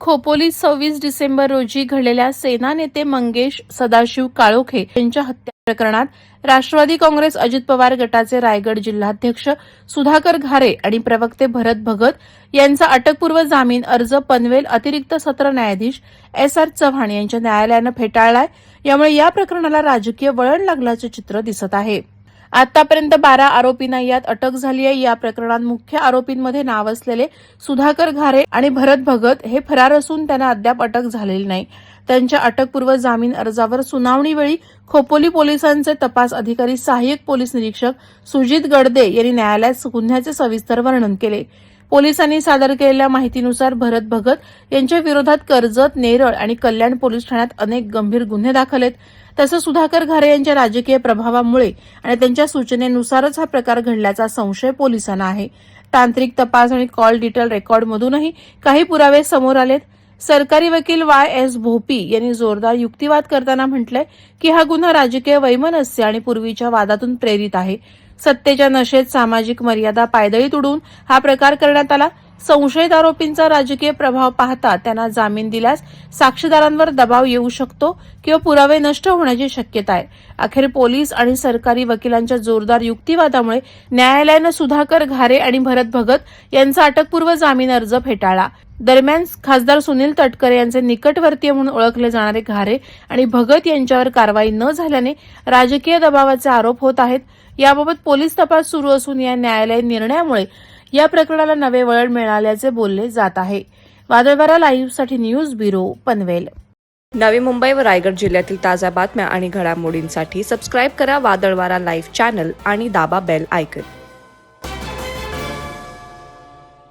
खोपोलीत 26 डिसेंबर रोजी घडलेल्या सेना नेते मंगेश सदाशिव काळोखे यांच्या हत्या प्रकरणात राष्ट्रवादी काँग्रेस अजित पवार गटाचे रायगड जिल्हाध्यक्ष सुधाकर घारे आणि प्रवक्ते भरत भगत यांचा अटकपूर्व जामीन अर्ज पनवेल अतिरिक्त सत्र न्यायाधीश एस.आर. चव्हाण यांच्या न्यायालयानं फेटाळलाय. यामुळे या प्रकरणाला राजकीय वळण लागल्याचे चित्र दिसत आहे. आतापर्यंत 12 आरोपींना यात अटक झाली आहे. या प्रकरणात मुख्य आरोपींमध्ये नाव असलेले सुधाकर घारे आणि भरत भगत हे फरार असून त्यांना अद्याप अटक झालेली नाही. त्यांच्या अटकपूर्व जामीन अर्जावर सुनावणीवेळी खोपोली पोलिसांचे तपास अधिकारी सहाय्यक पोलीस निरीक्षक सुजित गडदे यांनी न्यायालयात गुन्ह्याचे सविस्तर वर्णन केले. पोलिसांनी सादर केलेल्या माहितीनुसार भरत भगत यांच्या विरोधात कर्जत, नेरळ आणि कल्याण पोलीस ठाण्यात अनेक गंभीर गुन्हे दाखल आहेत. तसंच सुधाकर घारे यांच्या राजकीय प्रभावामुळे आणि त्यांच्या सूचनेनुसारच हा प्रकार घडल्याचा संशय पोलिसांना आहे. तांत्रिक तपास आणि कॉल डिटेल रेकॉर्डमधूनही काही पुरावे समोर आलेत. सरकारी वकील वाय.एस. भोपी यांनी जोरदार युक्तिवाद करताना म्हटलंय की हा गुन्हा राजकीय वैमनस्य आणि पूर्वीच्या वादातून प्रेरित आहे. सत्तेच्या नशेत सामाजिक मर्यादा पायदळी तुडून हा प्रकार करण्यात आला. संशयित आरोपींचा राजकीय प्रभाव पाहता त्यांना जामीन दिल्यास साक्षीदारांवर दबाव येऊ शकतो किंवा पुरावे नष्ट होण्याची शक्यता आहे. अखेर पोलीस आणि सरकारी वकिलांच्या जोरदार युक्तिवादामुळे न्यायालयानं सुधाकर घारे आणि भरत भगत यांचा अटकपूर्व जामीन अर्ज फेटाळला. दरम्यान खासदार सुनील तटकरे यांचे निकटवर्तीय म्हणून ओळखले जाणारे घारे आणि भगत यांच्यावर कारवाई न झाल्याने राजकीय दबावाचे आरोप होत आहेत. याबाबत पोलीस तपास सुरू असून या न्यायालयीन निर्णयामुळे या प्रकरणाला नवे वळण मिळाल्याचे बोलले जात आहे. वादळवारा लाईव्हसाठी न्यूज ब्युरो, पनवेल. नवी मुंबई व रायगड जिल्ह्यातील ताज्या बातम्या आणि घडामोडींसाठी सबस्क्राईब करा वादळवारा लाईव्ह चॅनल आणि दाबा बेल आयकॉन.